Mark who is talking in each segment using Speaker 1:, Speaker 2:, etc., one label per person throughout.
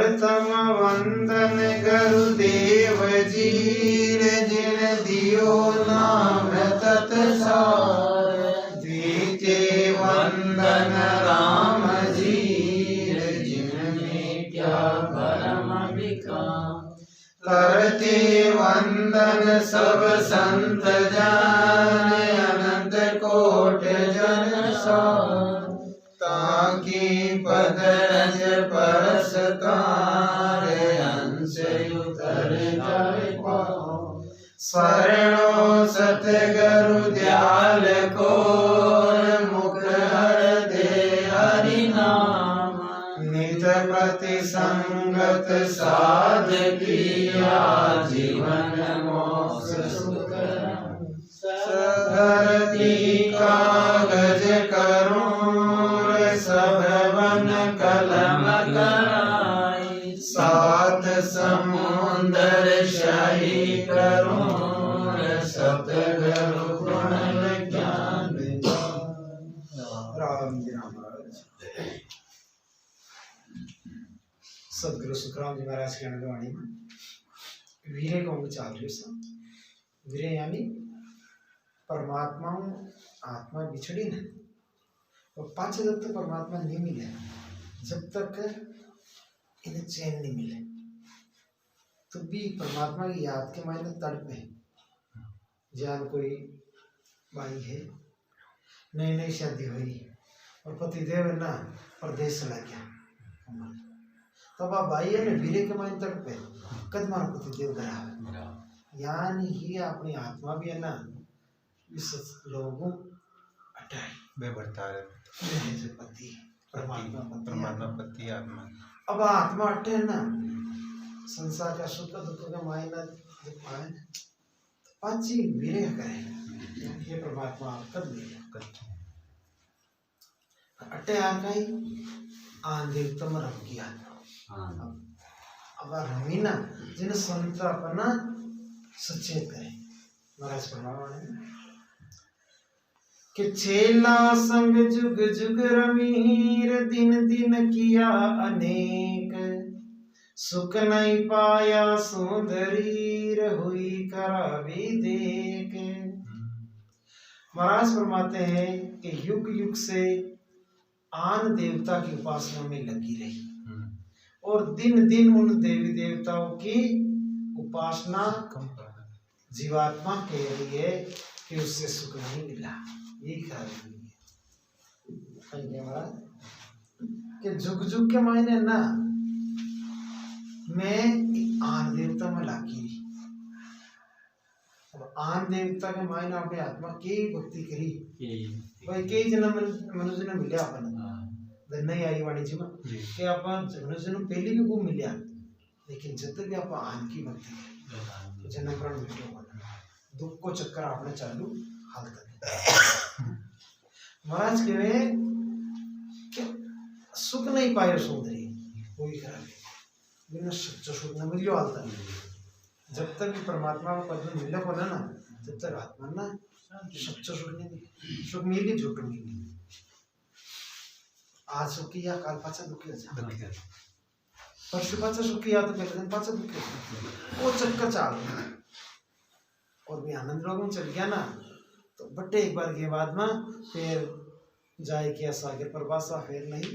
Speaker 1: प्रथम वंदन गुरुदेव जी जिन दियो नाम तत्सार। द्वितीय वंदन राम जी जिनमें क्या भरम विकार। करते वंदन सब संत जन अनंत कोट जन सार। ताकि पद रज परसकार अंश उतर जाए पाओ। शरणो सतगुरु दयाल को मुख हर दे हरि नाम। नित प्रति संगत साध किया जीवन मोक्ष सुख। धरती कागज करूं सबवन कलम कराई। सात समुंदर शाही करूं सतगुरु गुण ज्ञान। राम जी महाराज सदगुरु सुखराम जी महाराज की अनुभवाणी में वीरे को चाल रही सब वीरे यानी परमात्मा आत्मा बिछड़ी न और पांच जब तक परमात्मा नहीं मिले जब तक इन्हें चैन नहीं मिले तो भी परमात्मा की याद के मायने तड़पे। जान कोई भाई है नई नई शादी हुई और पतिदेव है ना परदेश चला गया तब आप भाई है ना वीरे के मायने तड़पे कद मारा पतिदेव गया। यानी ही अपनी आत्मा भी है ना इस लोगों हटाई पति परमात्मा पति आत्मा। अब आत्मा हटे ना संसार का सुख दुख का मायना जब पाए तो पांची वीरे करे ये परमात्मा कद मिले अटे आ गई आंधे तम रम किया। अब रमी ना जिन्हें संत अपना सचेत करे महाराज परमात्मा कि छेला संग जुग जुग रमीर दिन दिन किया अनेक। सुख नहीं पाया सुंदरीर हुई करावी देख। महाराज फरमाते हैं कि युग युग से आन देवता की उपासना में लगी रही और दिन दिन उन देवी देवताओं की उपासना जीवात्मा कह रही है कि उससे सुख नहीं मिला। यही कहा कि जुग जुग के मायने ना मैं आन देवता में लागी और आन देवता के मायने अपने आत्मा की भक्ति करी भाई कई जन्म मनुष्य ने मिले अपन नहीं आई वाणी जी में कि अपन मनुष्य ने पहले भी खूब मिले लेकिन जब तक भी आप आन की भक्ति करी जन्म मरण मिटो दुख को चक्कर आपने चालू हाल कर महाराज कहे कि सुख नहीं पाए सुंदरी कोई करा बिना सच्चा सुख न मिलियो हालता जब तक भी परमात्मा को पद मिले को ना जब तक आत्मा ना सच्चा सुख नहीं सुख मिली झूठ मिली। आज सुखी या काल पाचा दुखी परसों पाचा सुखी या तो पहले दिन पाचा दुखी वो चक्कर चाल और भी आनंद लोगों में चल गया ना तो बट्टे एक बार के बाद में फिर जाए किया सागर प्रवासा फिर नहीं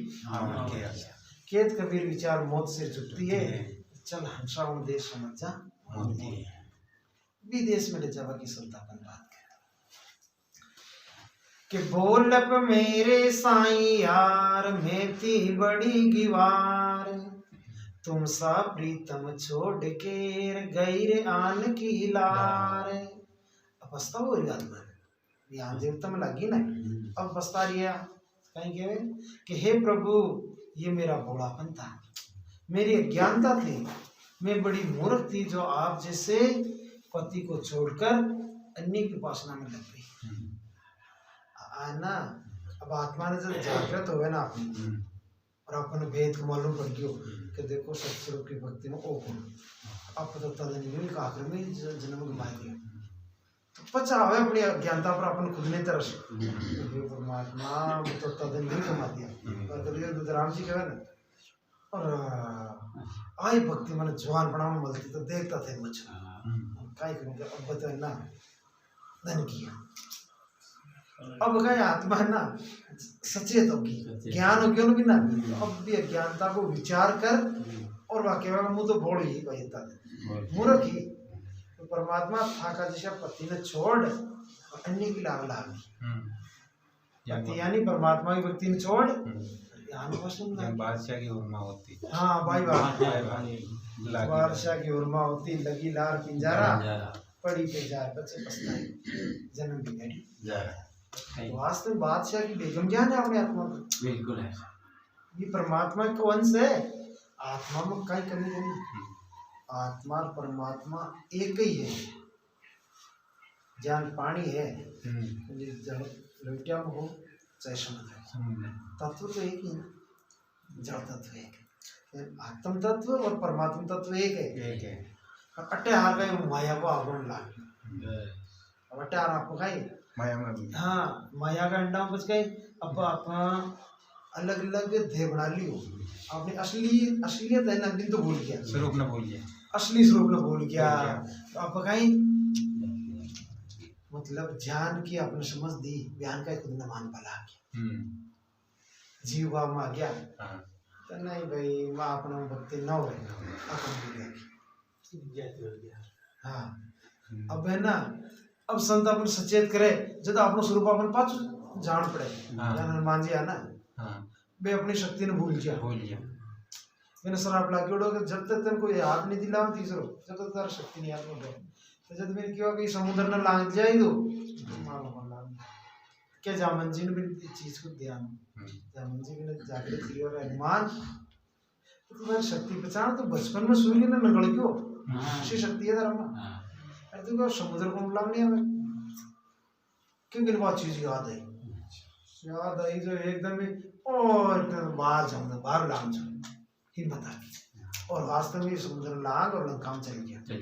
Speaker 1: खेत कबीर विचार मौत से जुटती है चल हंसा उन देश समझ जा विदेश में ले जावा की संतापन बात कि बोलप मेरे साईं यार मैं थी बड़ी गिवार तुम सा प्रीतम छोड़ के गैर आन की लार। अब पछतावा हो रही आत्मा ध्यान देवता में लगी ना अब पछता रही है कहेंगे कि हे प्रभु ये मेरा भोलापन था मेरी अज्ञानता थी मैं बड़ी मूर्ख थी जो आप जैसे पति को छोड़कर अन्य की उपासना में लग गई ना। अब आत्मा ने जब जागृत हो गया ना अपनी और अपन भेद को मालूम पड़ गयो कि देखो सत्सुर की भक्ति में ओ गुण अब तो तदन का आखिर में जन्म घुमा दिया तो पचा हुआ अपनी अज्ञानता पर अपन खुद ने तरस परमात्मा तो तदन नहीं घुमा दिया और कभी रुद्राम जी कहे ना और आई भक्ति मन जवान बना मलती तो देखता थे मुझे काय करूँगा अब बता ना धन किया अब क्या आत्मा है ना सचेत होगी ज्ञान हो क्यों भी ना अब भी अज्ञानता को विचार कर और वाक्य में मुँह तो बोल ही भाई मूर्ख ही तो परमात्मा था का जैसा पति ने छोड़ अन्य की लाग लागी पति यानी परमात्मा की भक्ति ने छोड़
Speaker 2: बादशाह की उर्मा होती
Speaker 1: हाँ भाई बादशाह की उर्मा होती लगी लार पिंजारा पड़ी पे जार बच्चे पछताए जन्म की घड़ी वास्तव में बादशाह की बेगम ज्ञान है अपने आत्मा को
Speaker 2: बिल्कुल है
Speaker 1: ये परमात्मा का अंश है आत्मा में कहीं कमी नहीं आत्मा और परमात्मा एक ही है ज्ञान पानी है जल लोटिया में हो चाहे समुद्र तत्व तो एक ही है जड़ तत्व एक है आत्म तत्व और परमात्मा तत्व एक है अट्टे हार गए माया को आगुण लाग अब अट्टे हार आपको खाई
Speaker 2: माया में
Speaker 1: हाँ माया का अंडा बच गए अब आप अलग अलग देह बना लियो आपने असलियत है ना दिन तो भूल गया
Speaker 2: स्वरूप न भूल गया असली
Speaker 1: स्वरूप न भूल गया तो आप कहीं मतलब ज्ञान की आपने समझ दी ज्ञान का खुद न मान पाला जीव भाव में आ गया तो नहीं भाई माँ अपना भक्ति न हो हाँ अब है ना अब संत अपन सचेत करे जब अपना स्वरूप अपन पाच जान पड़े हनुमान जी है ना वे अपनी शक्ति ने भूल गया मैंने शराब ला के जब तक तेरे को याद नहीं दिला तीसरो जब तक तेरा शक्ति नहीं याद हो तो जब मैंने क्या कि समुद्र न लाग जाए तो क्या जामन जी ने भी चीज को ध्यान जामन जी ने जागृत की और हनुमान तो तुम्हारी शक्ति पहचान तो बचपन में सूर्य ने नगड़ क्यों अच्छी शक्ति है धर्म अरे तो समुद्र को मिला नहीं हमें क्यों मेरे बात चीज याद आई जो एकदम और बाहर जाऊंगा बाहर लाग जाऊंगा हिम्मत आ गई और वास्तव में समुद्र लाग और काम चल गया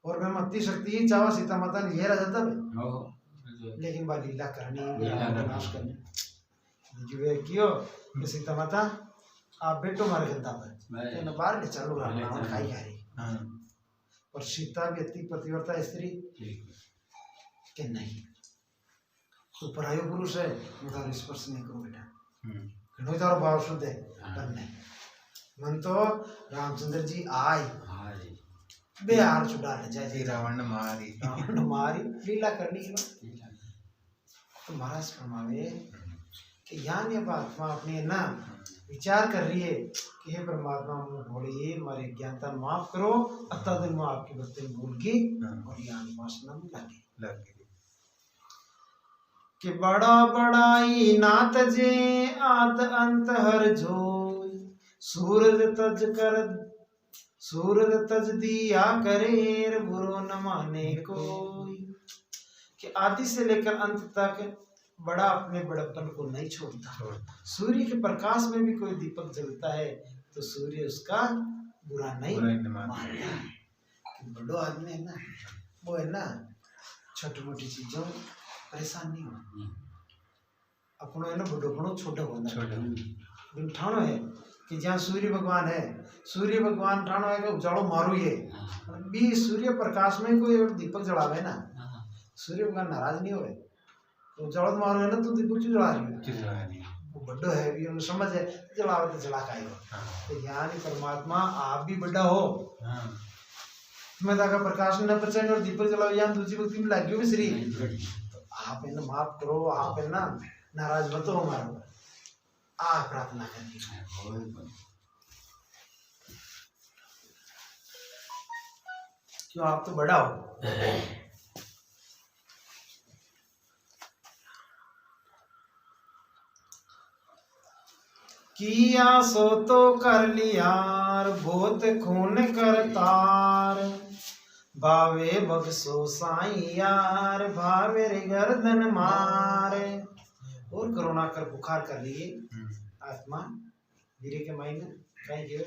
Speaker 1: और मैं मत्ती शक्ति चावा सीता माता ने ये रह जाता है लेकिन बात लीला करनी नाश करनी जो है क्यों सीता माता आप बेटो मारे जनता पर तो बाहर ले चलो राम खाई रही और सीता भी अति पतिव्रता स्त्री के नहीं तो परायो पुरुष है उधर स्पर्श नहीं करो बेटा तारो भाव शुद्ध है पर नहीं मन तो रामचंद्र जी आए बेहार छुड़ा ले जाए
Speaker 2: रावण
Speaker 1: मारी लीला करनी है तो महाराज फरमावे कि यहाँ अब आत्मा अपनी ना विचार कर रही है कि हे परमात्मा भोलिए हमारे ज्ञानता माफ करो अतः दिन में आपकी भक्ति भूल गई और यहाँ वासना में लगे कि बड़ा बड़ाई नात जे आत अंत हर जोई सूरज तज दिया करेर बुरो न माने कोई कि आदि से लेकर अंत तक बड़ा अपने बड़प्पन को नहीं छोड़ता सूर्य के प्रकाश में भी कोई दीपक जलता है तो सूर्य उसका बुरा नहीं मानता बड़ो आदमी है ना वो है ना छोटी मोटी चीजों परेशान नहीं हो अपनो है ना बड़ोपनो छोटा होना ठाणो है कि जहाँ सूर्य भगवान है सूर्य भगवान ठाणो है कि उजाड़ो मारो ये भी सूर्य प्रकाश में कोई दीपक जलावे ना सूर्य भगवान नाराज नहीं होए तो उजाड़ो मारो है ना तो दीपक क्यों जला रही है वो बड़ो है भी उन्हें समझ है जलावे तो जला का तो यानी परमात्मा आप भी बड़ा हो मैं का प्रकाश न बचाए और दीपक जलाओ यहाँ दूसरी भक्ति में लगी हो श्री तो आप है ना माफ करो आप है ना नाराज मत हो हमारा आ प्रार्थना करनी क्यों आप तो बड़ा हो किया सो तो कर लियार बहुत खून करतार भावे बगसो साई यार भावे रे गर्दन मारे और करुणा कर बुखार कर लिए आत्मा वीरे के मायने कहेंगे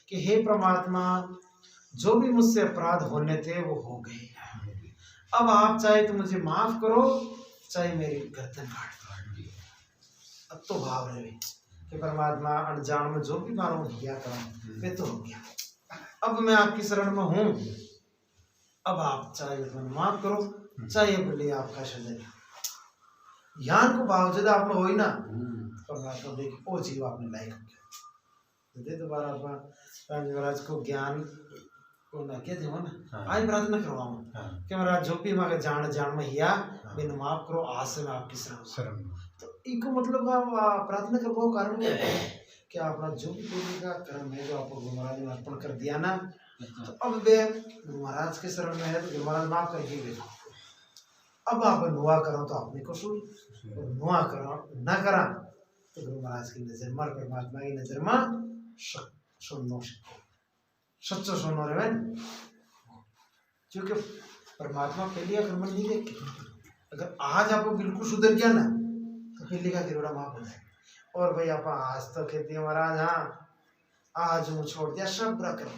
Speaker 1: कि हे परमात्मा जो भी मुझसे अपराध होने थे वो हो गए अब आप चाहे तो मुझे माफ करो चाहे मेरी गर्दन काट दो अब तो भाव रहे कि परमात्मा अनजान में जो भी मारो किया करो वे तो हो गया, अब मैं आपकी शरण में हूँ, अब आप चाहे मन माफ करो चाहे बोले आपका सजा ज्ञान को बावजूद आपने हो ही ना परमात्मा देख ओ जीव आपने लायक हो गया दे दोबारा आप महाराज को ज्ञान को ना क्या देवो ना
Speaker 2: हाँ।
Speaker 1: आज प्रार्थना करवाऊं
Speaker 2: हाँ।
Speaker 1: कि महाराज जो भी मांगे जान जान में हिया बिन माफ करो आज से मैं आपकी शरण हूं।
Speaker 2: शरण
Speaker 1: तो इको मतलब आप प्रार्थना करवाओ कारण क्या है कि आपका जो भी पूर्व का कर्म है जो आपको गुरु महाराज ने अर्पण कर दिया ना तो अब वे गुरु महाराज के शरण में है तो गुरु महाराज माफ करके गए, अब आप नुआ करो तो आपने कसूर और नुआ करो ना करा तो गुरु महाराज की नजर में परमात्मा की नजर में सुनो सच्चो सुनो रे क्योंकि परमात्मा पहले कर्म नहीं देखे, अगर आज आप बिल्कुल सुधर गया ना तो पहले का गिरोड़ा माफ हो जाए। और भाई आप आज तो कहते हैं महाराज हाँ आज वो छोड़ दिया सब बुरा कर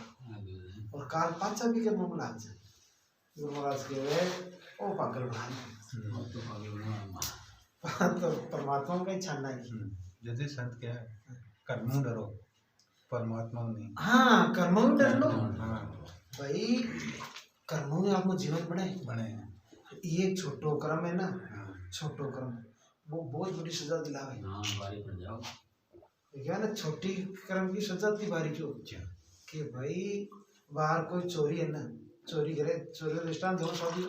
Speaker 1: और काल पाचा भी करने में लाग जाए गुरु महाराज के वे ओ पागल तो परमात्मा का ही छानना है
Speaker 2: जैसे संत क्या है कर्मों डरो परमात्मा नहीं।
Speaker 1: हाँ कर्मों में डर लो
Speaker 2: हाँ
Speaker 1: भाई, कर्मों में आपको जीवन बने ये एक छोटो कर्म है ना, छोटो कर्म वो बहुत बड़ी सजा दिलावे क्या ना, छोटी कर्म की सजा थी बारी क्यों कि भाई बाहर कोई चोरी है ना, चोरी करे चोरी दृष्टांत हो सभी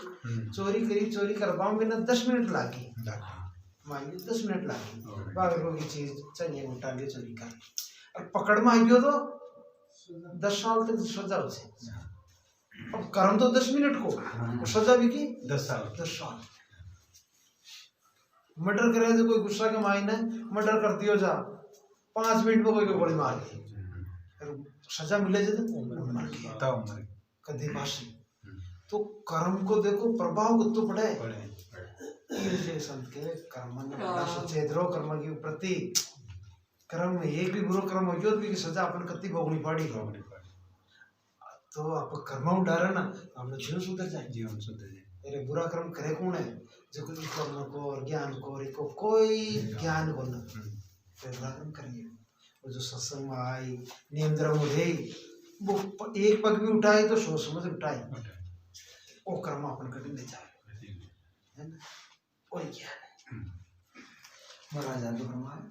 Speaker 1: चोरी करवाओगे ना 10 मिनट लागी मान ली 10 मिनट लागी बाहर कोई चीज चाहिए उठा के चोरी कर और पकड़ में आ गयो तो 10 साल तक सजा हो जाए। अब कर्म तो 10 मिनट को सजा भी की
Speaker 2: 10 साल
Speaker 1: मर्डर करे तो कोई गुस्सा के मायने मर्डर कर दियो जा 5 मिनट में कोई को गोली मार दी सजा मिले जे तो उम्र कदी पासी तो कर्म को देखो प्रभाव तो पड़े ये संत के कर्म में बड़ा सचेत रहो कर्म के प्रति कर्म में एक भी बुरा कर्म हो भी की सजा अपन कति भोगनी पड़ी तो आप कर्म डर ना हमने जीवन सुधर जाए। अरे बुरा कर्म करे कौन है जो कुछ कर्म को और ज्ञान को और को कोई ज्ञान को ना फिर बुरा कर्म करेंगे वो जो सत्संग में आई नियम धर्म उठे वो एक पग भी उठाए तो सोच समझ उठाए वो कर्म अपन कभी नहीं जाए है ना वही ज्ञान महाराजा तो हमारे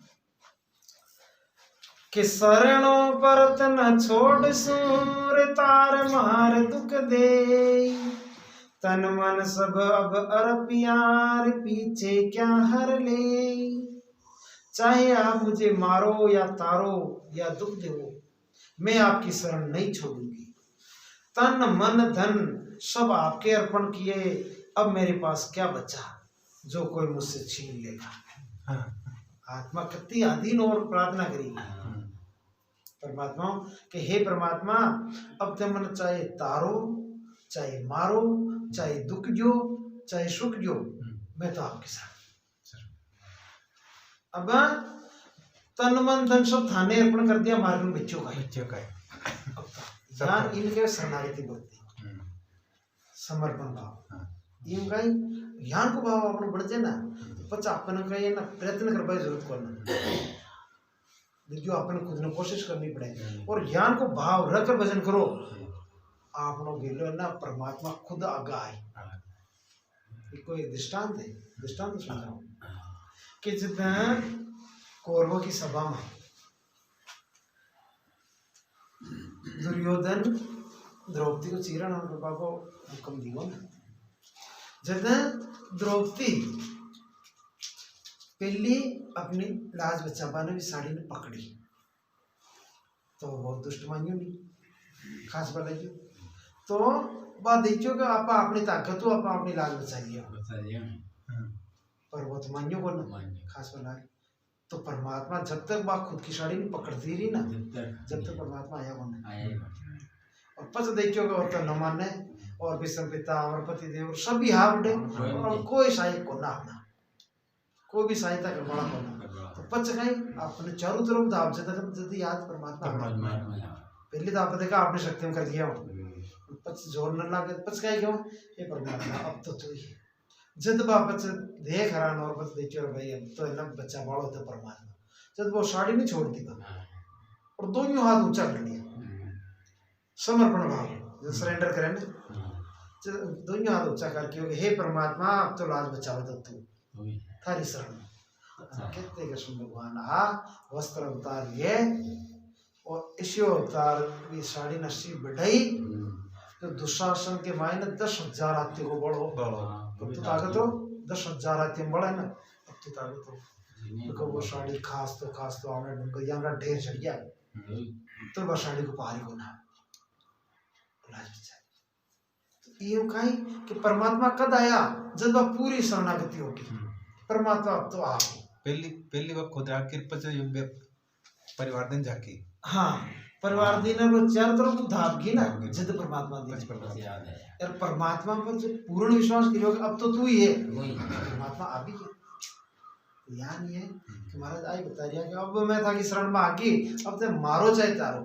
Speaker 1: कि शरणों परत न छोड़ सूर तार मार दुख दे तन मन सब अब अरपियार पीछे क्या हर ले चाहे आप मुझे मारो या तारो या दुख दो मैं आपकी शरण नहीं छोड़ूंगी, तन मन धन सब आपके अर्पण किए अब मेरे पास क्या बचा जो कोई मुझसे छीन लेगा। आत्मा कितनी अधीन और प्रार्थना करेगी परमात्मा कि हे परमात्मा अब ते मन चाहे तारो चाहे मारो चाहे दुख जो चाहे सुख जो मैं तो आपके साथ। अब तन मन धन सब थाने अर्पण कर दिया मार्ग में बच्चों का अब इनके शरणागति बोलते समर्पण भाव इनका ज्ञान को भाव अपने बढ़ जाए ना बच्चा अपन का ये ना प्रयत्न कर पाए जरूरत करना जो अपन खुद ने कोशिश करनी पड़े और ज्ञान को भाव रखकर भजन करो आप गिलो ना परमात्मा खुद आगा आए। कोई दृष्टांत है दृष्टांत सुन रहा हूँ कि जब कौरवों की सभा में दुर्योधन द्रौपदी को चीरन और बाबा को हुक्म दियो ना जब द्रौपदी पहली अपनी लाज बचाने की साड़ी ने पकड़ी तो बहुत दुष्ट मानियो नहीं खास बताइए तो बात देखियो कि आप अपनी ताकत हो आप अपनी लाज बचाइए पर वो तो मानियो को ना खास बनाए तो परमात्मा जब तक बात खुद की साड़ी नहीं पकड़ती रही ना जब तक परमात्मा आया को नहीं और पच देखियो कि तो न माने और विष्णु पिता अमरपति देव सभी हार उठे और कोई सहायक को ना अपना कोई भी सहायता कर बड़ा करना तो पच कहीं अपने चारों तरफ दाब जब याद परमात्मा पहले तो आप देखा आपने शक्ति में कर दिया पच जोर न लगे पच कहीं क्यों ये परमात्मा अब तो तू ही जब आप देख रहा और बस देखियो भाई अब तो है ना बच्चा बड़ा होता परमात्मा जब वो साड़ी नहीं छोड़ती था और दोनों हाथ ऊंचा कर लिया, समर्पण भाव, जो सरेंडर करें ना, दोनों हाथ ऊंचा करके हे परमात्मा अब तो लाज बचाओ तो तू थारी शरण में। कहते कृष्ण भगवान आ वस्त्र उतार लिए और इसी अवतार की साड़ी नशी बढ़ाई तो दुशासन के मायने 10,000 हाथी को बढ़ो अब तो ताकत हो 10,000 हाथी में बढ़े ना अब तो ताकत हो। तो वो साड़ी खास तो हमने डूंगरिया का ढेर चढ़ गया तो वह साड़ी को पारी को ना लाज बचाई। तो ये कहीं कि परमात्मा कद आया जब वह पूरी शरणागति होगी, परमात्मा अब तो आ गई।
Speaker 2: पहली वक्त खुद कृपा से परिवार दिन जाके
Speaker 1: हाँ परिवार दिन वो चारों तरफ धापगी ना जिद परमात्मा दी यार परमात्मा पर जो पूर्ण विश्वास करोगे अब तो तू ही है परमात्मा अभी है। यार ये कि महाराज आई बता रहा कि अब मैं था कि शरण में आगी अब तो मारो चाहे तारो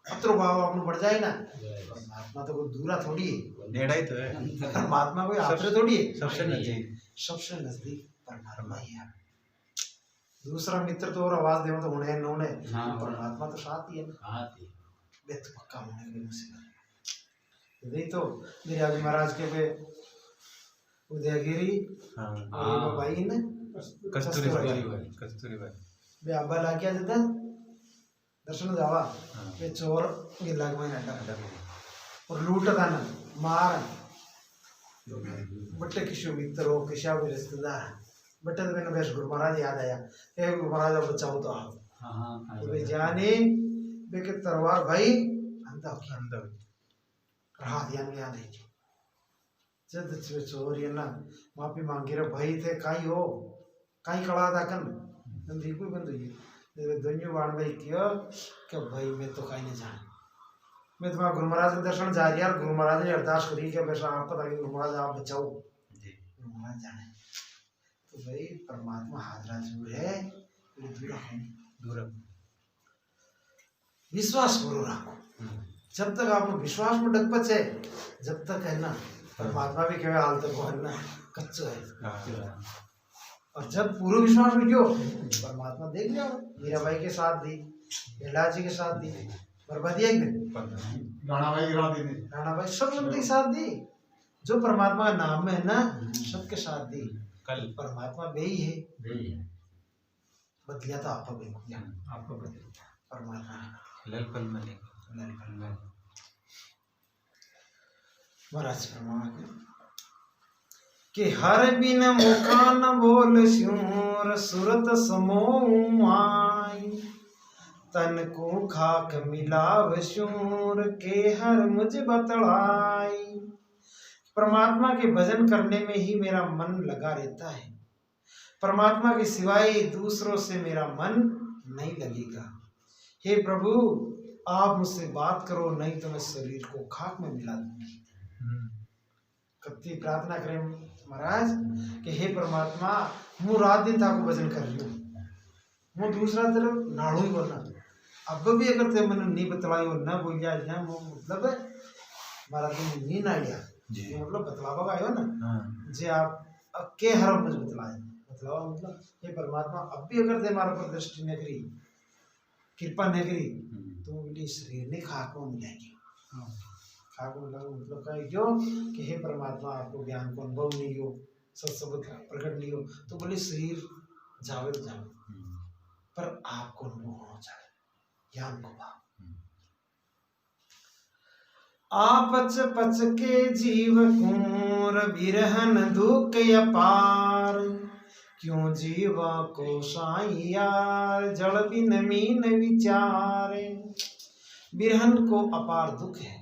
Speaker 1: अब तो बाबा अपने बढ़ जाए ना। परमात्मा तो कोई दूरा थोड़ी है,
Speaker 2: नेड़ा ही तो है,
Speaker 1: परमात्मा कोई आखिर थोड़ी है,
Speaker 2: सबसे
Speaker 1: नजदीक परमात्मा ही है। दूसरा मित्र तो और आवाज दे तो होने नोने परमात्मा तो साथ ही है ना, बेत पक्का होने की मुसीबत यही तो मेरे आगे महाराज के पे उदयगिरी भाई ने कस्तूरी भाई बे अब्बा ला क्या देता दर्शन जावा बे चोर गिला के मैंने अड्डा और लूटता ना मार बट्टे किसी मित्र हो किसी भी रिश्तेदार बट्टे तो मैंने गुरु महाराज याद आया गुरु महाराज बचाओ तो आप तो वे जाने बे के तरवार भाई अंधा रहा ध्यान गया नहीं जब चोर ये ना माफी मांगी रे भाई थे काई हो काई कड़ा था कन नंदी कोई बंद हुई दोनों बाण भाई किया कि भाई मैं तो काई नहीं जान मैं तुम्हारा गुरु महाराज के दर्शन जा रहा गुरु महाराज ने अरदास करी कि बेटा आप पता कि गुरु महाराज आप बचाओ गुरु महाराज जाने तो भाई परमात्मा हाजरा जरूर है दूर विश्वास करो रखो जब तक आप विश्वास में डग बचे जब तक है ना परमात्मा भी कहे हाल तक है ना कच्चो है और जब पूरा विश्वास में गयो परमात्मा देख लिया मीरा भाई के साथ दी बेला जी के साथ दी बर्बादी एक दिन राणा भाई सब के साथ दी जो परमात्मा का नाम में है ना सबके साथ दी कल परमात्मा बेही है बदलिया था आपको परमात्मा महाराज कि हर बिन मुका न बोल स्यूर सुरत समोई तन को खाक मिलाव शूर के हर मुझ बतलाई। परमात्मा के भजन करने में ही मेरा मन लगा रहता है, परमात्मा के सिवाय दूसरों से मेरा मन नहीं लगेगा। हे प्रभु आप मुझसे बात करो नहीं तो मैं शरीर को खाक में मिला दूंगी। कत्ती प्रार्थना करें महाराज कि हे परमात्मा मु रात दिन था को भजन कर रही हूँ मु दूसरा तरफ नाड़ू ही बोलना अब भी अगर ते मैंने नहीं बतलाई और न बोल जाए मतलब हमारा दिन नींद आ गया मतलब बतलावा का आयो ना जे आप के हर मुझे बतलाए बतलावा मतलब हे परमात्मा अब भी अगर ते हमारे पर दृष्टि न करी कृपा न करी तो मेरी शरीर नहीं खाक में मिलेगी। खाक में मतलब कहीं जो कि हे परमात्मा आपको ज्ञान को अनुभव नहीं हो सत्संग प्रकट नहीं हो तो बोले शरीर जावे तो जावे पर आपको अनुभव होना चाहिए ज्ञान को भाव आपच पच के जीव कूर बिरहन दुख अपार क्यों जीवा को साई यार जल बिन मीन विचारे। बिरहन को अपार दुख है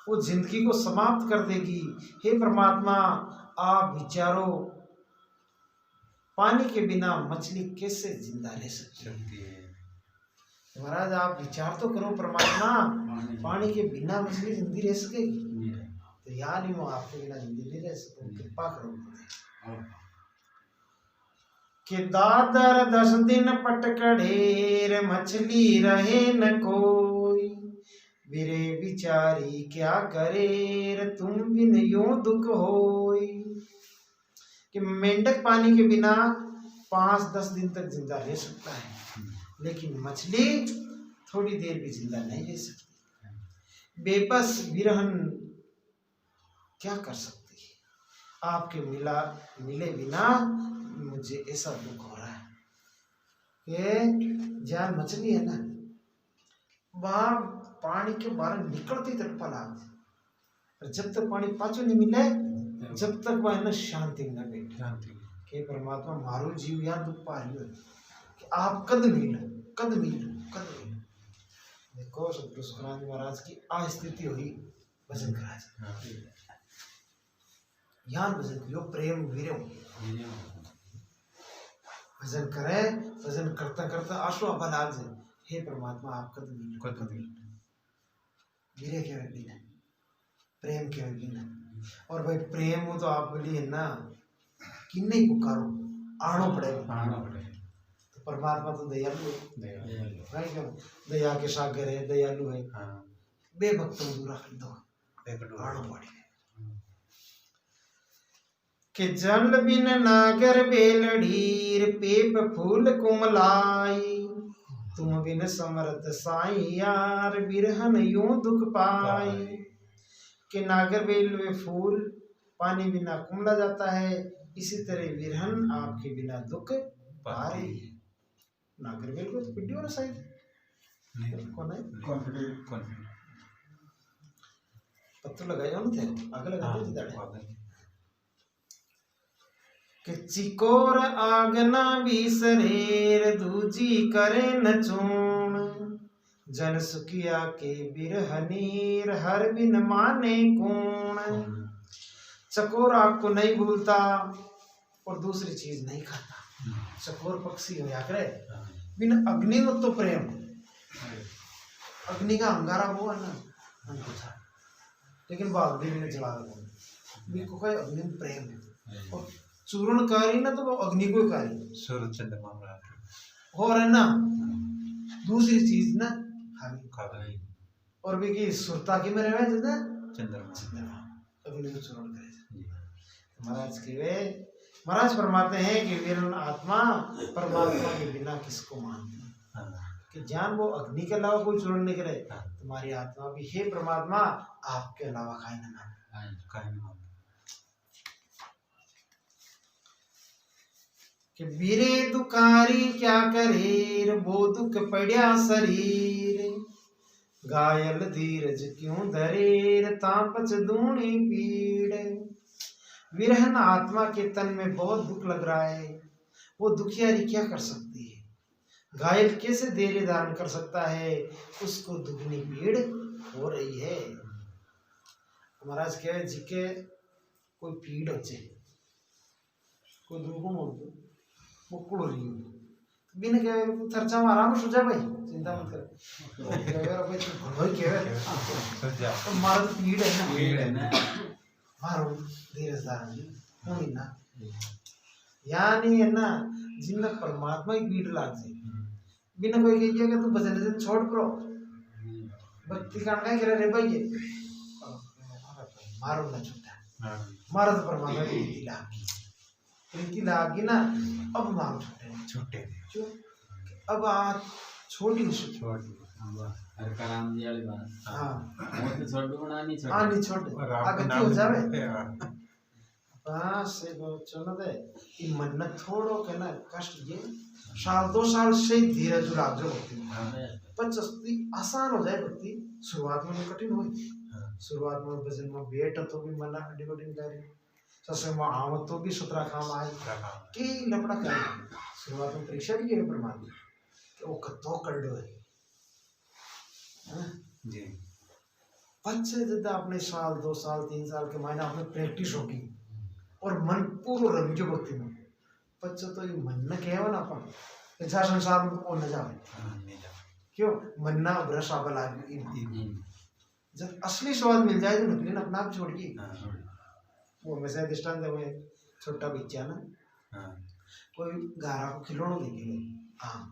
Speaker 1: वो जिंदगी को समाप्त कर देगी। हे परमात्मा आप विचारो पानी के बिना मछली कैसे जिंदा रह सकती है। महाराज आप विचार तो करो परमात्मा पानी के बिना मछली जिंदी रह सकेगी तो यार नहीं मैं आपके बिना जिंदी नहीं रह सकूं कृपा करो कि दादर 10 दिन पटकढ़ेर मछली रहे न कोई बिरे बिचारी क्या करेर तुम बिन यूं दुख होई। कि मेंढक पानी के बिना 5-10 दिन तक जिंदा रह सकता है लेकिन मछली थोड़ी देर भी जिंदा नहीं रह सकती। बेबस विरहन क्या कर सकती है? आपके मिले बिना मुझे ऐसा दुख हो रहा है कि जान मछली है ना, वहां पानी के बाहर निकलती तड़पा लाग, और जब तक पानी पाछो नहीं मिले जब तक वह है ना शांति में न बैठे।
Speaker 2: शांति
Speaker 1: कि परमात्मा मारो जीव यहाँ दुख पा रही हो कि आप कद मिलो कद मिलो कद मिलो। देखो सतगुरु सुखराज महाराज की आ स्थिति हुई भजन कराज यहाँ भजन करो प्रेम वीरो भजन करे। भजन करता करता आंसू अब लाग जाए, हे परमात्मा आप कद मिलो
Speaker 2: कद
Speaker 1: वीरे के बिना प्रेम के बिना। और भाई प्रेम हो तो आप बोली है ना कि नहीं पुकारो आनो पड़ेगा। तो परमात्मा तो दयालु है क्यों? दया के सागर है, दयालु है। बेभक्तों दूर रख दो आनो पड़ेगा। कि जल बिन नागर बेलड़ीर पेप फूल कुमलाई, तुम बिन समर्थ साई यार बिरहन यूं दुख पाई। कि नागर बेल में फूल पानी बिना कुमला जाता है, इसी तरह विरहन आपके बिना दुख पा रही है। नागर बेल को तो पिड्डी होना चाहिए कौन है
Speaker 2: कॉन्फिडेंट
Speaker 1: पत्थर लगाए हो थे आगे लगाते थे दाड़े कि चिकोर आगना भी शरीर दूजी करे न चूण, जन सुखिया के बिरहनीर हर बिन माने कौन। चकोर आग को नहीं भूलता और दूसरी चीज नहीं खाता। चकोर पक्षी हो या करे बिन अग्नि में तो प्रेम, अग्नि का अंगारा वो है ना हमको था, लेकिन वो अग्नि में जला दो को कोई अग्नि में प्रेम है। और चूरणकारी ना तो वो अग्नि को कारी
Speaker 2: सूरज चंद्रमा
Speaker 1: हो रहा है ना। दूसरी चीज ना
Speaker 2: खाली
Speaker 1: और भी की सुरता की में रहे जितना
Speaker 2: चंद्रमा
Speaker 1: अग्नि को चूर्ण करे। महाराज के वे महाराज फरमाते हैं कि वीरन आत्मा परमात्मा के बिना किसको मानती है? कि जान वो अग्नि के अलावा कोई चूर्ण नहीं करे, तुम्हारी आत्मा भी हे परमात्मा आपके अलावा खाई न मान। कि वीरे दुकारी क्या करे वो दुख पड़ा शरीर, घायल धीरज क्यों धरेर तापच दूनी पीड़। विरहन आत्मा के तन में बहुत दुख लग रहा है, वो दुखियारी क्या कर सकती है? घायल कैसे धैर्य धारण कर सकता है? उसको दुगनी पीड़ हो रही है। महाराज कहे जी के कोई पीड़ होचे कोई दुख मुकुड़ रही हो बिन के थरचा में आराम से जा भाई चिंता मत कर भाई तो भलोई केवे तो मारा तो पीड़ है ना मारो धीरज धारण हुई ना। यानी है ना जिन परमात्मा की पीड़ लाग जाए बिना कोई कहिए कि तू भजन से छोड़ करो भक्ति का क्या करे रे भाई मारो ना छूटा मारो तो परमात्मा की प्रीति लागी ना। अब मारो छूटे अब आज छोटी
Speaker 3: हर कराम जी वाली बात।
Speaker 1: हाँ
Speaker 3: वो तो छोड़ दो ना नहीं छोड़
Speaker 1: नहीं छोटे आगे हो जावे बस एगो चलो दे कि मन्नत थोड़ो के ना कष्ट ये साल 2 साल से धीरज जुलाब जो होती है पर चस्ती आसान हो जाए भक्ति। शुरुआत में कठिन हुई, शुरुआत में भजन में बैठ तो भी मना डिकोडिंग करे ससे में आवत तो भी सुतरा काम आए कि लपड़ा करे। शुरुआत में परीक्षा भी है परमात्मा कि वो कतो कर दो
Speaker 2: जी
Speaker 1: बच्चे जितना अपने साल 2 साल 3 साल के महीना आपने प्रैक्टिस होगी और मन पूरा रंजो भक्ति में बच्चों तो ये मन न केवल अपन ऐसा संसार में को न जावे क्यों मन्ना ब्रश आबल आ जब असली स्वाद मिल जाए तो नकली अपना आप छोड़िए। वो हमेशा दृष्टांत है, छोटा बच्चा ना कोई गारा को खिलौना लेके गए आम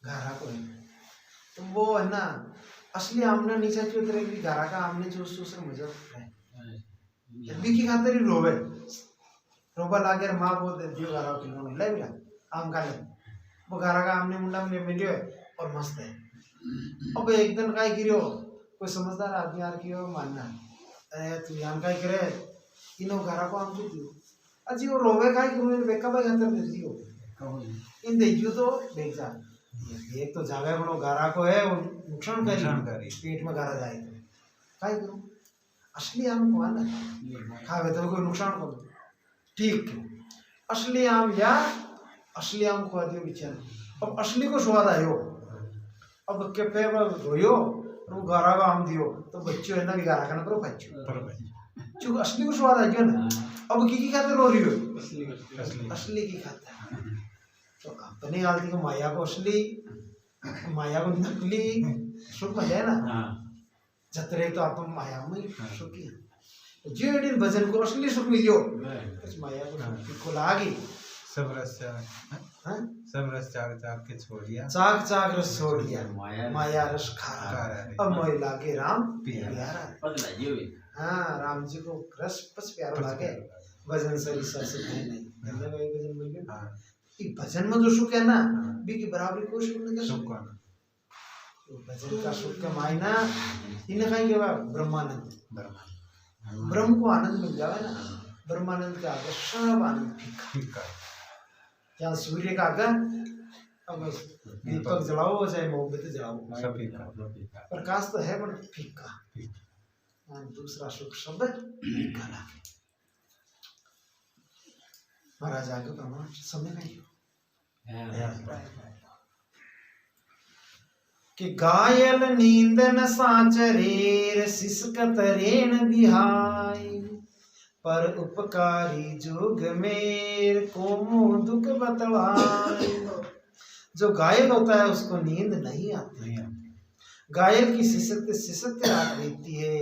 Speaker 1: गारा को है तो वो है ना असली आमने नीचे की तरह की गारा का आमने चूस चूस मजा है जल्दी की खातिर ही रोवे रोबा लागे माँ बोल दे दियो गारा खिलौना ले बेटा आम खा ले वो गारा का आमने मुंडा में मिलियो है और मस्त है। अब एक दिन काय गिरो कोई समझदार आदमी यार की हो मानना अरे तू यहाँ काय करे इनो गारा को आम दियो अजी वो रोवे काय करूँ बेका भाई अंदर दे दियो इन देखियो तो देख जा एक तो जावे बनो गारा को है वो नुकसान करी पेट में गारा जाए तो काय करूँ असली आम को आना खावे तो कोई नुकसान को ठीक असली आम या असली आम को दियो बिचारा अब असली को स्वाद आयो अब के पे रोयो वो गारा का आम दियो तो बच्चों है ना भी गारा खाना करो बच्चों चूंकि असली को स्वाद आ गया ना अब की खाते रो रही हो असली की खाता तो अपने हालती को माया को असली माया को नकली सुख मजा है ना जतरे तो आप माया में सुखी जो दिन भजन को असली सुख मिलियो कुछ माया को लागी
Speaker 2: सब रस चाक के छोड़िया
Speaker 1: चाक रस छोड़िया माया रस खारा अब मोय लागे राम प्यारा हाँ राम जी को रस बस प्यारा लागे भजन सही सस है नहीं भजन बोलिए ये भजन में जो सुख है ना बी की बराबरी कोई सुख नहीं कर सकता भजन का सुख का मायना इन्हें कहीं के बाद ब्रह्मानंद ब्रह्म को आनंद मिल जाए ना ब्रह्मानंद का आगे सब आनंद फीका यहाँ सूर्य का आगे अब दीपक जलाओ चाहे मोमबत्ती जलाओ प्रकाश तो है पर फीका दूसरा सुख शब्द फीका लागे महाराज आगे प्रमाण समय नहीं कि घायल नींदन साचरेर सिसकत रेण बिहाई पर उपकारी जोग मेर को मुँह दुख बतवाई जो घायल होता है उसको नींद नहीं आती घायल की सिसकते रात बीतती है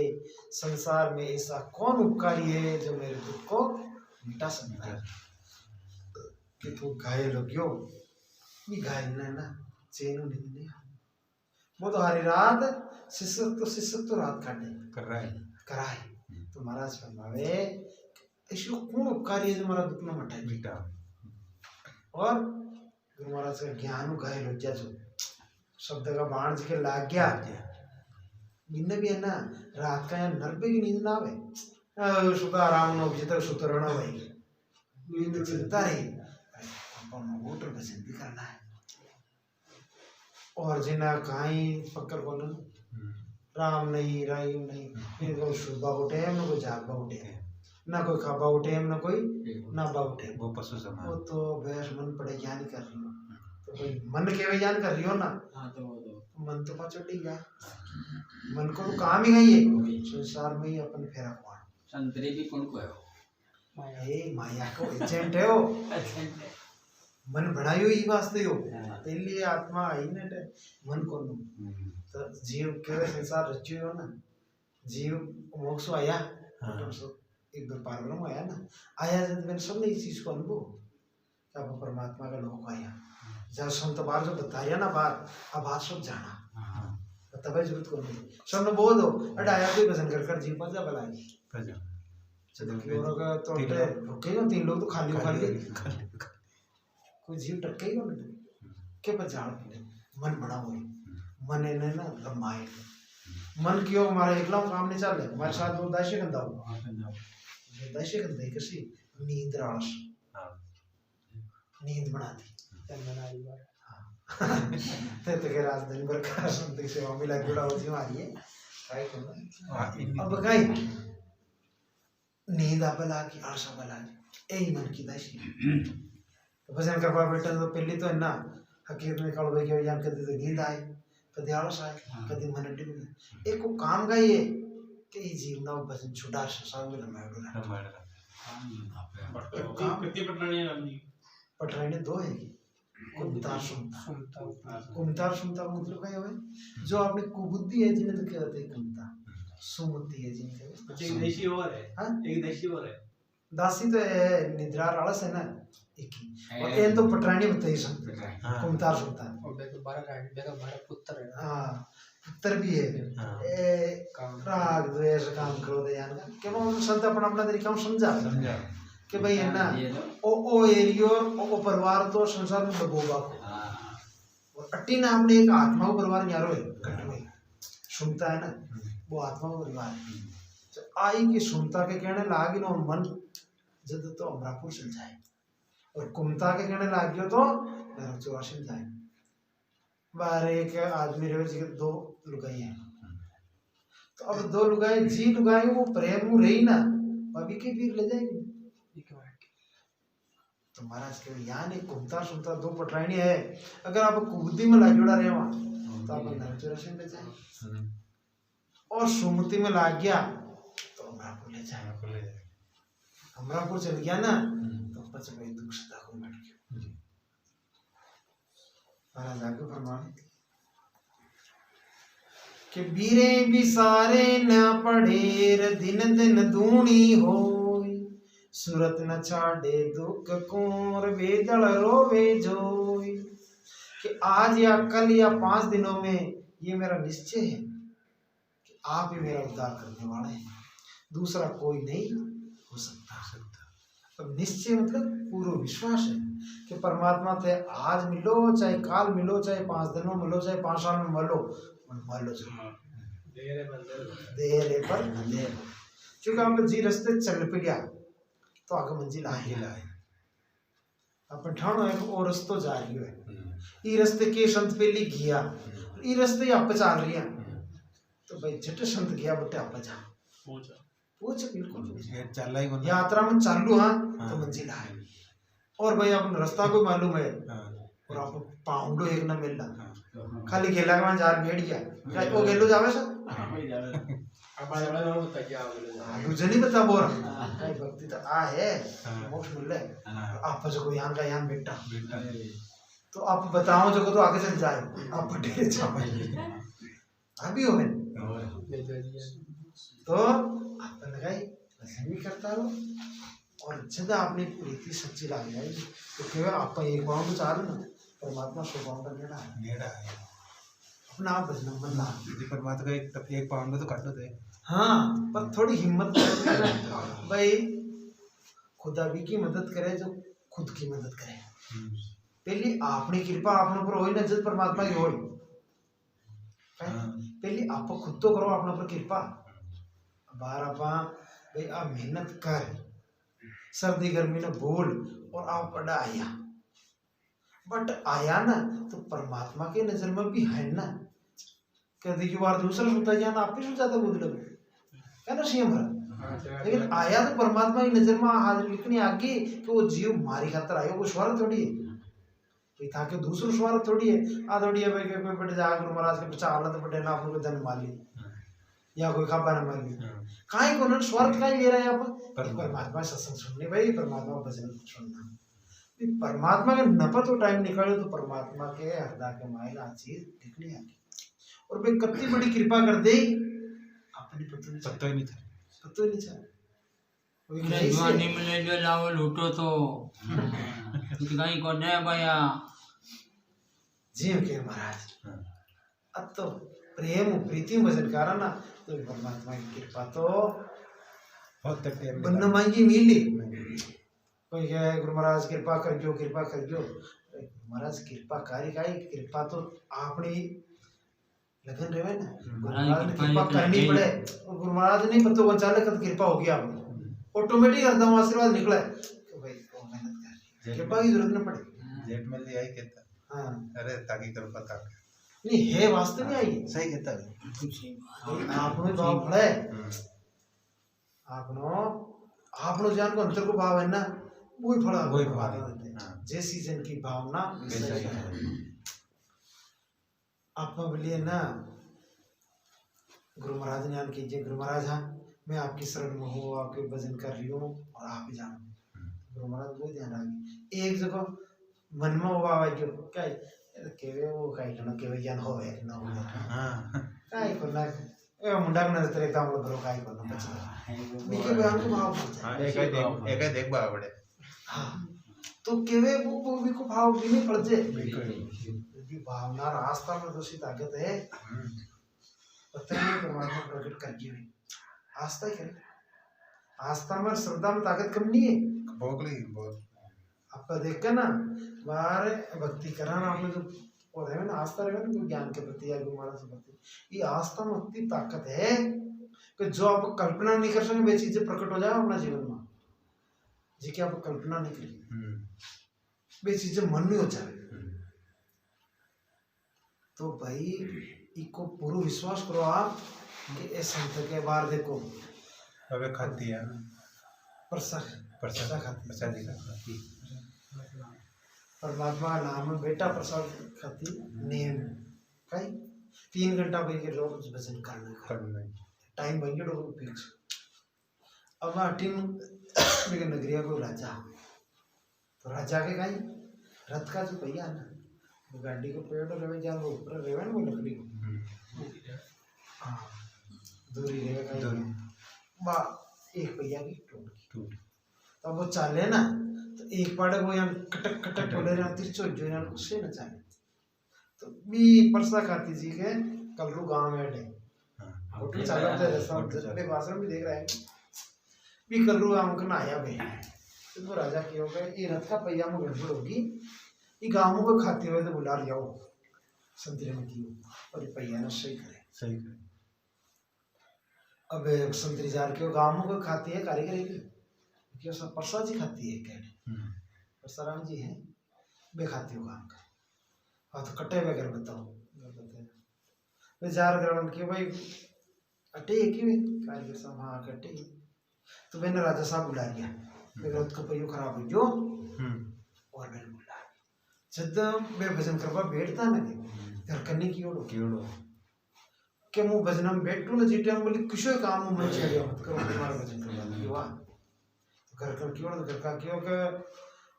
Speaker 1: संसार में ऐसा कौन उपकारी है जो मेरे दुख को मिटा सकता है कि तू घायल हो क्यों ये घायल ना चैन नींद नहीं वो तो हरी रात शिक्षक तो रात काटे कराए तो महाराज फरमावे ऐसे कौन उपकारी है जो हमारा दुख न मटाए बेटा और गुरु महाराज का ज्ञान घायल हो जा जो शब्द का बाण जी के लाग गया नींद भी है ना रात का यहाँ नरबे की नींद ना आवे सुता आराम न जितना सुता रहना भाई नींद चिंता रही अपन वोटर भजन भी करना है और जिना काई पकड़ बोलन राम नहीं रायु नहीं फिर कोई सुबह उठे ना कोई जागबा उठे ना कोई खाबा उठे ना कोई नाबा उठे
Speaker 2: वो पशु समान
Speaker 1: वो तो भैंस मन पड़े ज्ञान कर रही हो तो कोई मन के भी ज्ञान कर रही हो ना मन तो पचोटी गया मन को तो काम ही नहीं है संसार में ही अपन फेरा हुआ
Speaker 3: संतरे भी कौन को है
Speaker 1: माया को एजेंट है वो मन बनायो ही वास्ते हो पहले आत्मा आई ने मन को तो जीव के संसार रचियो ना जीव मोक्ष आया एक व्यापार ब्रह्म आया ना आया जब मैंने सबने इस चीज को अनुभव अब परमात्मा का लोक आया जब संत बार जो बताया ना बात अब बात सब जाना तब जरूरत को नहीं सबने बोल दो अडाया कोई भजन कर जीव पर जा भलाई तो रुकेगा 3 लोग तो खाली कोई जीव टक्केगा नहीं के पर जान मन बड़ा हुए मन है ना लंबाई मन क्यों हमारा एकला काम नहीं चल रहा हमारे साथ वो दाशे गंदा हो दाशे गंदा कैसी नींद रास नींद बनाती तो के रात दिन भर का संत सेवा में लग जुड़ा होती हमारी है काय करना अब काय नींद बला की आशा बला यही मन की दाशी भजन करवा बैठे तो पहले तो है ना हकीकत में कल भाई के ज्ञान कभी तो नींद आए कभी आलस आए कभी मन टिक एक को काम का ये कि ये जीवना भजन छुड़ा संसार में रमायण पटरानी 2 है कुमतार सुनता मतलब क्या है जो आपने कुबुद्धि है जिन्हें तो कहते हैं कुमता सुमति है जिनके
Speaker 4: एक देशी और है हां एक देशी और है
Speaker 1: दासी तो निद्रा आलस है ना एक ही और ये तो पटरानी बताई संत कुमतार सुनता
Speaker 4: और बेको 12 पुत्र है
Speaker 1: हां पुत्र भी है राग द्वेष काम क्रोध यान क्यों संत अपना तरीका समझा कि भाई है ना ओ एरियो ओ परिवार तो संसार में डबोगा अट्टी ना हमने एक आत्मा को परिवार न्यारो है घट में सुनता है ना, वो आत्मा को परिवार है। तो आई की सुनता के कहने लागी नो मन जब तो अमरापुर चल जाए, और कुमता के कहने लागियो तो नरक चौरासी में जाए। बाहर एक आदमी रहे जी के दो लुगाई हैं, तो अब दो लुगाई जी लुगाई वो प्रेम में रही ना, अभी के फिर ले जाएगी। तो महाराज के यहाँ नहीं कुमता सुनता दो पटरानी है, अगर आप कुबुद्धि में लाजोड़ा रहे वहां तो आप नरक चौरासी में जाए, और सुमति में लाग गया तो अमरापुर ले जाए। अमरापुर चल गया ना तो बच गई दुख सदा को मिट गया। महाराज आगे फरमाए कि बीरे बिसारे न पढ़ेर दिन दिन दूनी होई, सूरत न छाड़े दुख कोर वेदल रोवे जोई। कि आज या कल या 5 दिनों में ये मेरा निश्चय है कि आप ही मेरा उद्धार करने वाले हैं, दूसरा कोई नहीं हो सकता। अब निश्चय मतलब पूर्ण विश्वास है कि परमात्मा से आज मिलो, चाहे काल मिलो, चाहे 5 दिन में मिलो, चाहे 5 साल में मिलो, मान लो देर पर अंधेर। क्योंकि हम जी रस्ते चल पे गया तो आगे मंजिल आए अपन ठाणो है वो रस्तो जा रही है, ये रस्ते के संत पहले गया, ये रस्ते आप चल रही है, तो भाई झट संत गया बटे आप जा पूछ बिल्कुल यात्रा में चालू हाँ तो मंजिल आए। और भाई अपन रास्ता को मालूम है और आप पाउंडो एक ना मिलना खाली गेला के जार बैठ गया वो गेलो जावे सर दूसरे नहीं बता बोल कई भक्ति तो आ है मोक्ष मिल रहा है आप जो कोई यहाँ का यहाँ बेटा तो आप बताओ जो तो आगे चल जाए आप बटे जाओ अभी हो गए तो आप लगाई ऐसे भी करता रहो, और जब आपने प्रीति सच्ची ला जाए तो केवल आप एक बाउंड चालू ना परमात्मा 100 बाउंड नेड़ा है अपना आप भजना मन ला
Speaker 2: परमात्मा का एक पाउंड तो काटो थे।
Speaker 1: हाँ पर थोड़ी हिम्मत करो भाई, खुदा भी की मदद करे जो खुद की मदद करे। पहले आपने कृपा आपने ऊपर होई ना जब परमात्मा की होई, पहले आप खुद तो करो अपने ऊपर कृपा। बाहर आप भाई आप मेहनत कर, सर्दी गर्मी ने बोल और आप बड़ा आया, बट आया ना तो परमात्मा के नजर में भी है ना, कहते कि बार दूसरा सोचता जाना आप ही सोचा था बुद्ध है ना सीएम भरा, लेकिन आया तो परमात्मा की नजर में हाजिर लिखनी आगे कि वो जीव मारी खातर आयो, कोई स्वार्थ थोड़ी है कोई था कि दूसरा स्वार्थ थोड़ी है। आ थोड़ी है भाई कोई बड़े जा गुरु महाराज के पीछे हालत बड़े ना आपको धन माली या कोई खाबा न माली काहे को स्वार्थ काहे ले रहे हैं आप परमात्मा सत्संग सुनने भाई परमात्मा भजन सुनना परमात्मा का नपा तो टाइम निकालो तो परमात्मा के हृदय के मायला चीज दिखने आती, और भाई कितनी बड़ी कृपा कर दे अपनी पता ही नहीं था
Speaker 3: जवानी में ले जो लाओ लूटो तो कहीं को दे भैया
Speaker 1: जीव के महाराज। अब तो प्रेम प्रीति भजन कारण ना तो परमात्मा की कृपा तो बन्न मांगी मिली। कोई कहे गुरु महाराज कृपा कर जो महाराज कृपा कार्य का कृपा तो आपने लगन रहे ना, गुरु महाराज ने कृपा करनी पड़े, गुरु महाराज नहीं पता वो चाले कब कृपा हो गया ऑटोमेटिक एकदम आशीर्वाद निकला है तो भाई वो मेहनत कर कृपा की जरूरत न पड़े।
Speaker 2: जेठ में ले आई कहता हाँ अरे ताकि कृपा ताकि
Speaker 1: नहीं है वास्तव में आई
Speaker 2: सही कहता है
Speaker 1: आपने भाव पड़े आपनो जान को अंतर को भाव है ना वही फड़ा जैसी जन की भावना आप बोलिए ना गुरु महाराज ने कीजिए गुरु महाराज हाँ मैं आपकी शरण में हूँ आपके भजन कर रही हूँ और आप ही जानो गुरु महाराज वो ध्यान आगे एक जगह मन में हुआ जो क्या केवे वो काई करना केवे ज्ञान हो है ना हो काई करना ए मुंडा के नजर तेरे काम करो काई करना बच्चा बिके बयान को भाव
Speaker 2: हां एक है देख बा बड़े
Speaker 1: हां तो केवे वो भी को भाव भी नहीं पड़ते यदि भावना रास्ता में दोषी ताकत है पता नहीं परमात्मा प्रकट करके हुई आस्था ही करे आस्था में श्रद्धा में ताकत कम नहीं है
Speaker 2: भोगली बहुत
Speaker 1: आपका देख कर ना बाहर भक्ति कराना आपने जो और है ना आस्था रहेगा ना ज्ञान के प्रति या मानस के प्रति, ये आस्था में इतनी ताकत है कि जो आप कल्पना नहीं कर सकते वे चीजें प्रकट हो जाए अपना जीवन में, जी कि आप कल्पना नहीं करिए वे चीजें मन में हो जाए। तो भाई इको पूरा विश्वास करो आप कि इस संत के बाहर देखो
Speaker 2: अबे खाती है
Speaker 1: प्रसाद
Speaker 2: प्रसाद
Speaker 1: खाती
Speaker 2: प्रसाद ही खाती
Speaker 1: परमात्मा का नाम है बेटा प्रसाद खाती नेम कई 3 घंटा भाई के रोज भजन करना है,
Speaker 2: करना
Speaker 1: टाइम बन गया डोर फिक्स। अब अटीन मेरे नगरिया को राजा, तो राजा के कहीं रथ का जो पहिया है ना वो गाड़ी को पेड़ रहे जहाँ वो ऊपर रहे ना वो लकड़ी को, हाँ दूरी रहे कहीं बा एक पहिया की टूट, तो अब वो चाले ना तो एक पाड़े वो यहाँ कटक कटक बोले रहा तिरचो जो यहाँ उससे न चाले, तो भी परसा खाती जी के कलरू गांव में बैठे होटल चालू होता है रास्ता में बासर भी देख रहा है भी कलरू गांव का आया भाई, तो वो राजा की हो गए ये रथ का पहिया में गड़बड़ होगी, ये गांवों को खाते हुए तो बुला लिया हो संतरे में की और ये पहिया ना सही करे। अब संतरी जार के गांवों को खाती है कारीगरी की क्यों सब प्रसाद जी खाती है कहने परसाराम जी हैं वे खाती हो काम का, हाँ तो कटे वगैरह बताओ वे जार ग्रहण के भाई अटे क्यों कारीगर साहब हाँ कटे, तो मैंने राजा साहब बुला लिया मेरे रथ का पहियो खराब हो जो और मैंने बुला जब वे भजन करवा बैठता ना घर करने की ओर के मुँह भजन में बैठू ना जीटे बोली किसी काम में मन छेड़िया मत करो तुम्हारा भजन करवा वाह घर कर क्यों घर का क्यों के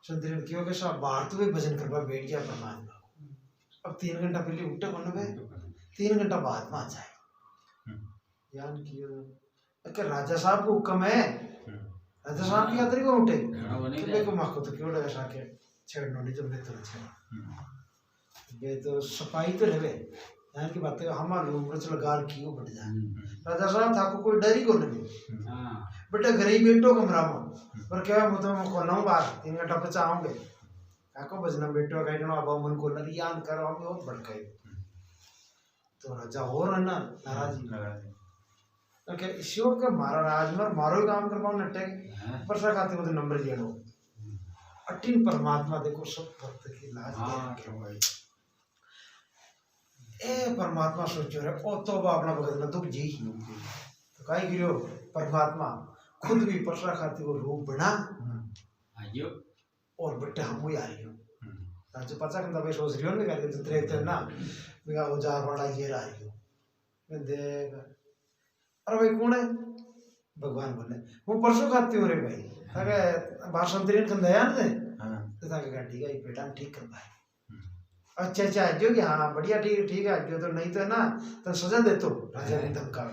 Speaker 1: संतरी क्यों के साहब बाहर तो वे भजन करवा बैठ गया परमात्मा, अब 3 घंटा पहले उठे बन गए 3 घंटा बाद में आ जाए ज्ञान किया कि राजा साहब को हुक्म है राजा साहब की यात्री को उठे तो वे को माको तो क्यों लगा साके छेड़नो नहीं जब तो छेड़ वे तो सफाई तो रहे यहाँ की बात है हमारे लोग चलो गाल क्यों बढ़ जाए राजा साहब था को कोई डर ही को नहीं बेटा घर ही बैठो कमरा में पर क्या मतलब को ना बात 3 घंटा पे चाहोगे काको बजना बैठो कहीं ना अब मन को लरी याद करो हम बहुत भड़काए, तो राजा हो रहा ना नाराजी ओके ईश्वर का मारा राज में मारो ही काम करवाओ नटे पर सर खाते हो तो नंबर दिया लो अटीन परमात्मा देखो सब भक्त की लाज क्यों भाई ए परमात्मा सोचो रे ओ तो अपना भगत में दुख जी तो काई गिरो परमात्मा खुद भी परसा खाती वो रूप बना
Speaker 3: आयो
Speaker 1: और बेटे हम ही आ रही हो राजा पचा कंदा भाई सोच रही हो ना करके तो तेरे ना मेरा औजार वाला ये रही हो मैं देख अरे भाई कौन है भगवान बोले वो परसों खाती हो रे भाई ताकि भाषण तेरे कंदा यार ने तो ताकि गाड़ी का पेटा ठीक कर पाए अच्छा अच्छा जो कि हाँ बढ़िया ठीक ठीक है जो तो नहीं तो ना तो सजा दे तो राजा ने धमका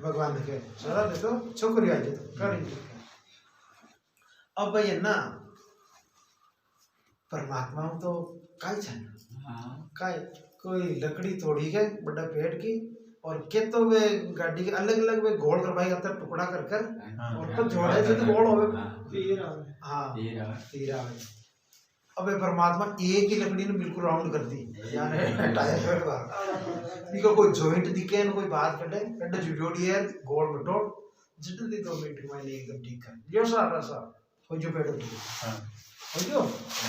Speaker 1: भगवान के सजा दे तो छोकरी आज तो कर ठीक है। अब भाई ना परमात्मा तो काय छन काय कोई लकड़ी तोड़ी के बड़ा पेड़ की और के तो वे गाड़ी के अलग अलग वे गोल करवाई आता टुकड़ा कर कर और तो जोड़े जो तो गोल होवे हाँ तीरा अब परमात्मा एक ही लकड़ी ने बिल्कुल राउंड कर दी यानी टायर कर बार इको कोई जॉइंट दिखे ना कोई बात कटे कटे जुड़ोड़ी है गोल बटोड़ जितने 2 मिनट में एकदम ठीक कर लियो सारा सा हो जो पेड़ ठीक हो जो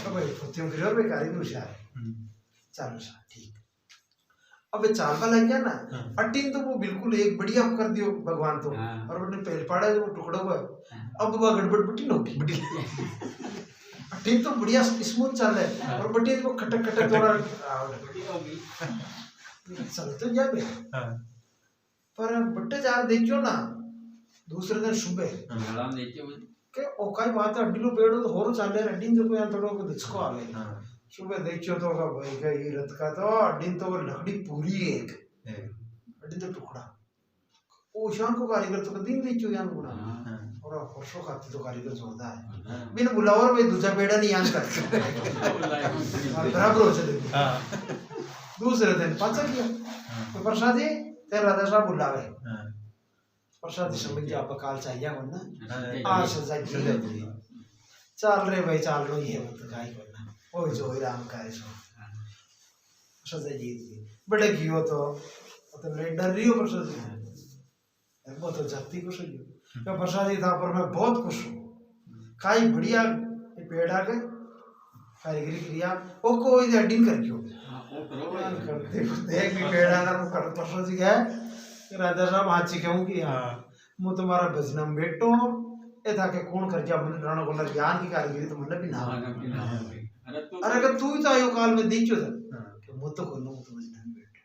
Speaker 1: तो भाई फुत्तियों की और बेकारी भी होशियार चलो सा ठीक अब चाल पा लग गया ना अटीन तो वो बिल्कुल एक बढ़िया कर दियो भगवान तो और उसने पहले पाड़ा जो टुकड़ा हुआ अब वो गड़बड़ बटी न होगी ठीक तो बढ़िया स्मूथ चल रहा है और बटी वो खटक खटक थोड़ा चल तो जाए पर बट्टे जार देखियो ना दूसरे दिन सुबह के ओकाई बात है अड्डी लो पेड़ तो होरो चल रहा है अड्डी जो कोई थोड़ा को दिखको आ गए सुबह देखियो तो का भाई का ये रथ का तो अड्डी तो लकड़ी पूरी एक अड्डी तो टुकड़ा ओ शाम को कारीगर तो दिन देखियो यान गुना और परसों खाती तो कारीगर जोरदा है बिन बुलावर में दूसरा पेड़ा नहीं यान कर बराबर हो चले दूसरे दिन पाचा किया तो प्रसादी तेरे राजा साहब बुलावे प्रसादी समझ गया आप काल चाहिए वरना आज सजा की चल रे भाई चल लो ये मत गाय करना ओ जो ही राम का है सो सजा जीत गई बड़े गियो तो मतलब ले डर रही हो प्रसाद जी वो तो जाती खुश हुई तो प्रसाद जी था पर मैं बहुत खुश हूँ काई बढ़िया ये पेड़ आ गए कारीगरी क्रिया वो कोई दिन कर क्यों करते देख भी पेड़ आ रहा कर प्रसाद जी क्या राजा साहब हाथी कहूँ कि हाँ मैं तुम्हारा भजन में बैठो ए था के कौन कर जा मन राणा को ज्ञान की कारीगरी तो मन भी ना अरे अगर तू ही तो आयो काल में दीचो था कि मैं तो कोनो तो भजन में बैठो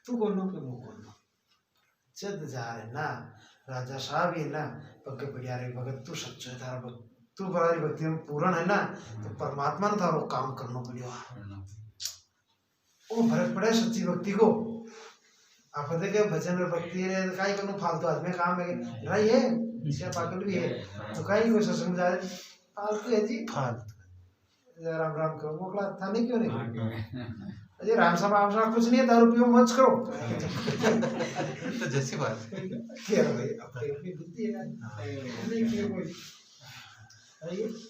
Speaker 1: तू कोनो के मैं कोनो जद जा रहे ना राजा साहब ही ना पग बढ़िया रे भगत तू सच्चो है तारा भक्त तू बड़ी भक्ति में पूर्ण है ना तो परमात्मा ने थारो काम करना पड़ेगा वो फर्क पड़े सच्ची भक्ति को आप देखे भजन और भक्ति रे काई करनो फालतू आदमी काम है रही है इसका पागल भी है तो काई कोई सत्संग जा फालतू है जी फालतू राम राम करो मोकला था नहीं क्यों नहीं अजय राम सभा कुछ नहीं है दारू पियो मौज करो
Speaker 2: तो जैसी बात
Speaker 1: क्या भाई अपनी बुद्धि है नहीं क्यों कोई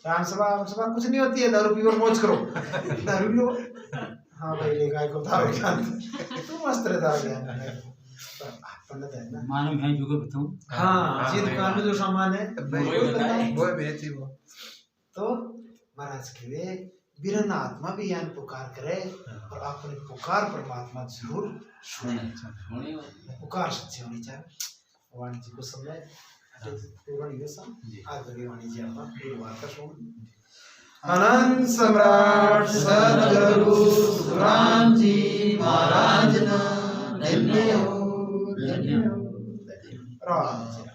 Speaker 1: राम सभा कुछ नहीं होती है दारू पियो मौज करो दारू पियो हाँ भाई ले गाय को तारो ज्ञान तू मस्त रे तारो ज्ञान पंडित है ना
Speaker 3: मालूम है जुगे बताऊं
Speaker 1: हाँ जी दुकान में जो सामान है
Speaker 2: वो बेची वो
Speaker 1: तो महाराज के वे बिरन आत्मा भी यान पुकार करे और अपनी पुकार परमात्मा जरूर सुने पुकार सच्ची होनी चाहिए वाणी जी को समय वाणी ये सब आगे वाणी जी आपा गुरुवार का सुन अनंत सम्राट सद्गुरु सुराम जी महाराज ना धन्य हो राम